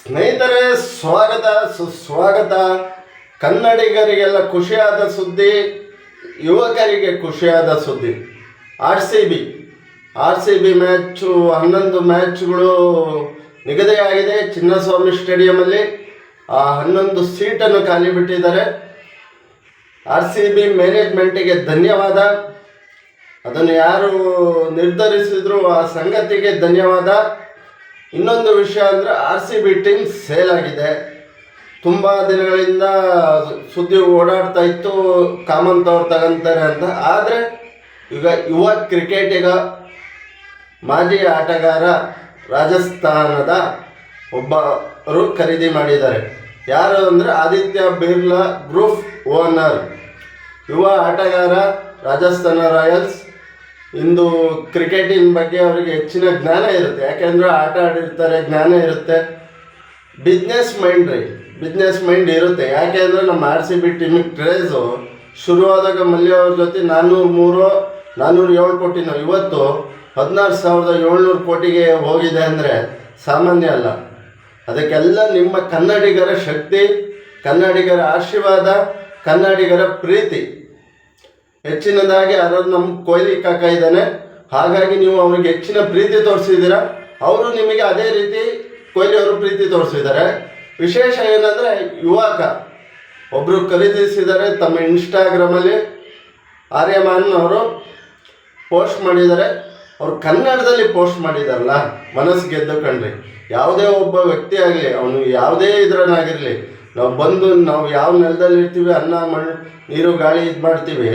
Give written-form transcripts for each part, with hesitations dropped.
ಸ್ನೇಹಿತರೆ, ಸ್ವಾಗತ ಸುಸ್ವಾಗತ. ಕನ್ನಡಿಗರಿಗೆಲ್ಲ ಖುಷಿಯಾದ ಸುದ್ದಿ, ಯುವಕರಿಗೆ ಖುಷಿಯಾದ ಸುದ್ದಿ. ಆರ್ ಸಿ ಬಿ ಮ್ಯಾಚು 11 ಮ್ಯಾಚ್ಗಳು ನಿಗದಿಯಾಗಿದೆ ಚಿನ್ನಸ್ವಾಮಿ ಸ್ಟೇಡಿಯಮಲ್ಲಿ. ಆ 11 ಸೀಟನ್ನು ಖಾಲಿ ಬಿಟ್ಟಿದ್ದಾರೆ. ಆರ್ ಸಿ ಬಿ ಮ್ಯಾನೇಜ್ಮೆಂಟಿಗೆ ಧನ್ಯವಾದ. ಅದನ್ನು ಯಾರು ನಿರ್ಧರಿಸಿದ್ರು ಆ ಸಂಗತಿಗೆ ಧನ್ಯವಾದ. ಇನ್ನೊಂದು ವಿಷಯ ಅಂದರೆ R C B team sale ಆಗಿದೆ. ತುಂಬ ದಿನಗಳಿಂದ ಸುದ್ದಿ ಓಡಾಡ್ತಾ ಇತ್ತು, ಕಾಮಂತ್ ಅವ್ರು ತಗೊಂತಾರೆ ಅಂತ. ಆದರೆ ಈಗ ಯುವ ಕ್ರಿಕೆಟಿಗ, ಮಾಜಿ ಆಟಗಾರ, ರಾಜಸ್ಥಾನದ ಒಬ್ಬರು ಖರೀದಿ ಮಾಡಿದ್ದಾರೆ. ಯಾರು ಅಂದರೆ ಆದಿತ್ಯ ಬಿರ್ಲಾ ಗ್ರೂಪ್ ಓನರ್, ಯುವ ಆಟಗಾರ, ರಾಜಸ್ಥಾನ ರಾಯಲ್ಸ್. ಇಂದು ಕ್ರಿಕೆಟಿನ ಬಗ್ಗೆ ಅವರಿಗೆ ಹೆಚ್ಚಿನ ಜ್ಞಾನ ಇರುತ್ತೆ, ಯಾಕೆಂದರೆ ಆಟ ಆಡಿರ್ತಾರೆ, ಜ್ಞಾನ ಇರುತ್ತೆ. ಬಿಸ್ನೆಸ್ ಮೈಂಡ್ ಇರುತ್ತೆ. ಯಾಕೆಂದರೆ ನಮ್ಮ ಆರ್ ಸಿ ಬಿ ಟೀಮಿಗೆ ಕ್ರೇಜು ಶುರುವಾದಾಗ ಮಲ್ಯ ಅವ್ರ ಜೊತೆ 407 ಕೋಟಿನೋ, ಇವತ್ತು 16,700 ಕೋಟಿಗೆ ಹೋಗಿದೆ ಅಂದರೆ ಸಾಮಾನ್ಯ ಅಲ್ಲ. ಅದಕ್ಕೆಲ್ಲ ನಿಮ್ಮ ಕನ್ನಡಿಗರ ಶಕ್ತಿ, ಕನ್ನಡಿಗರ ಆಶೀರ್ವಾದ, ಕನ್ನಡಿಗರ ಪ್ರೀತಿ. ಹೆಚ್ಚಿನದಾಗಿ ಅದನ್ನು ನಮ್ಮ ಕೊಹ್ಲಿ ಕಾಕ ಇದ್ದಾನೆ. ಹಾಗಾಗಿ ನೀವು ಅವ್ರಿಗೆ ಹೆಚ್ಚಿನ ಪ್ರೀತಿ ತೋರಿಸಿದ್ದೀರಾ, ಅವರು ನಿಮಗೆ ಅದೇ ರೀತಿ ಕೊಹ್ಲಿ ಅವರು ಪ್ರೀತಿ ತೋರಿಸಿದ್ದಾರೆ. ವಿಶೇಷ ಏನಂದರೆ, ಯುವಕ ಒಬ್ಬರು ಖರೀದಿಸಿದ್ದಾರೆ. ತಮ್ಮ ಇನ್ಸ್ಟಾಗ್ರಾಮಲ್ಲಿ ಆರ್ಯಮಾನ್ ಅವರು ಪೋಸ್ಟ್ ಮಾಡಿದ್ದಾರೆ. ಅವರು ಕನ್ನಡದಲ್ಲಿ ಪೋಸ್ಟ್ ಮಾಡಿದಾರಲ್ಲ, ಮನಸ್ಸು ಗೆದ್ದು ಕಣ್ರಿ. ಯಾವುದೇ ಒಬ್ಬ ವ್ಯಕ್ತಿ ಆಗಲಿ, ಅವನು ಯಾವುದೇ ಇದರನ್ನಾಗಿರಲಿ, ನಾವು ಯಾವ ನೆಲದಲ್ಲಿ ಇರ್ತೀವಿ, ಅನ್ನ ಮಣ್ಣು ನೀರು ಗಾಳಿ ಇದು ಮಾಡ್ತೀವಿ,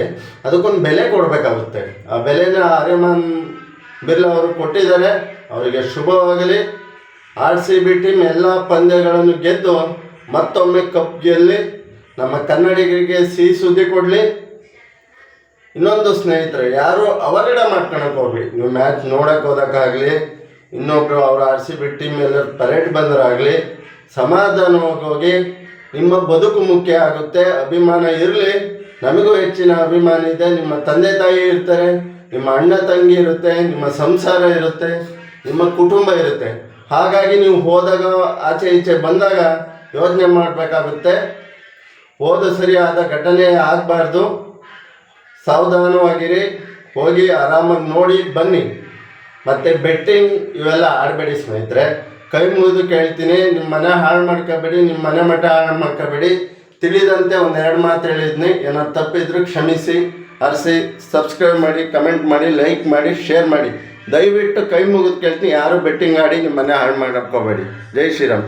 ಅದಕ್ಕೊಂದು ಬೆಲೆ ಕೊಡಬೇಕಾಗುತ್ತೆ. ಆ ಬೆಲೆನ ಆರ್ಯಮಾನ್ ಬಿರ್ಲಾ ಅವರು ಕೊಟ್ಟಿದ್ದಾರೆ. ಅವರಿಗೆ ಶುಭವಾಗಲಿ. ಆರ್ ಸಿ ಬಿ ಟೀಮ್ ಎಲ್ಲ ಪಂದ್ಯಗಳನ್ನು ಗೆದ್ದು ಮತ್ತೊಮ್ಮೆ ಕಪ್ ಗೆಲ್ಲಿ ನಮ್ಮ ಕನ್ನಡಿಗರಿಗೆ ಸಿಹಿ ಸುದ್ದಿ ಕೊಡಲಿ. ಇನ್ನೊಂದು ಸ್ನೇಹಿತರೆ, ಯಾರು ಅವಘಡ ಮಾಡ್ಕೊಳಕ್ಕೆ ಹೋಗ್ಲಿ. ನೀವು ಮ್ಯಾಚ್ ನೋಡೋಕೆ ಹೋಗೋಕ್ಕಾಗಲಿ, ಇನ್ನೊಬ್ಬರು ಅವ್ರ ಆರ್ ಸಿ ಬಿ ಟೀಮ್ ಎಲ್ಲರೂ ಪರೇಡ್ ಬಂದರಾಗಲಿ, ಸಮಾಧಾನವಾಗಿ ಹೋಗಿ. ನಿಮ್ಮ ಬದುಕು ಮುಖ್ಯ ಆಗುತ್ತೆ. ಅಭಿಮಾನ ಇರಲಿ. ನಮಗೂ ಹೆಚ್ಚಿನ ಅಭಿಮಾನ ಇದೆ. ನಿಮ್ಮ ತಂದೆ ತಾಯಿ ಇರ್ತಾರೆ, ನಿಮ್ಮ ಅಣ್ಣ ತಂಗಿ ಇರುತ್ತೆ, ನಿಮ್ಮ ಸಂಸಾರ ಇರುತ್ತೆ, ನಿಮ್ಮ ಕುಟುಂಬ ಇರುತ್ತೆ. ಹಾಗಾಗಿ ನೀವು ಹೋದಾಗ, ಆಚೆ ಈಚೆ ಬಂದಾಗ ಯೋಚನೆ ಮಾಡಬೇಕಾಗುತ್ತೆ. ಹೋದ ಸರಿಯಾದ ಘಟನೆ ಆಗಬಾರ್ದು. ಸಾವಧಾನವಾಗಿರಿ, ಹೋಗಿ ಆರಾಮಾಗಿ ನೋಡಿ ಬನ್ನಿ. ಮತ್ತು ಬೆಟ್ಟಿಂಗ್ ಇವೆಲ್ಲ ಆಡಬೇಡಿ ಸ್ನೇಹಿತರೆ. ಕೈ ಮುಗಿದು ಕೇಳ್ತೀನಿ, ನಿಮ್ಮ ಮನೆ ಹಾಳು ಮಾಡ್ಕೋಬೇಡಿ, ನಿಮ್ಮ ಮನೆ ಮಠ ಹಾಳು ಮಾಡ್ಕೋಬೇಡಿ. ತಿಳಿದಂತೆ 1-2 ಮಾತು ಹೇಳಿದ್ನಿ. ಏನಾದ್ರು ತಪ್ಪಿದ್ರು ಕ್ಷಮಿಸಿ, ಹರಿಸಿ. ಸಬ್ಸ್ಕ್ರೈಬ್ ಮಾಡಿ, ಕಮೆಂಟ್ ಮಾಡಿ, ಲೈಕ್ ಮಾಡಿ, ಶೇರ್ ಮಾಡಿ. ದಯವಿಟ್ಟು ಕೈ ಮುಗಿದು ಕೇಳ್ತೀನಿ, ಯಾರು ಬೆಟ್ಟಿಂಗ್ ಆಡಿ ನಿಮ್ಮ ಮನೆ ಹಾಳು ಮಾಡ್ಕೋಬೇಡಿ. ಜೈ ಶ್ರೀರಾಮ್.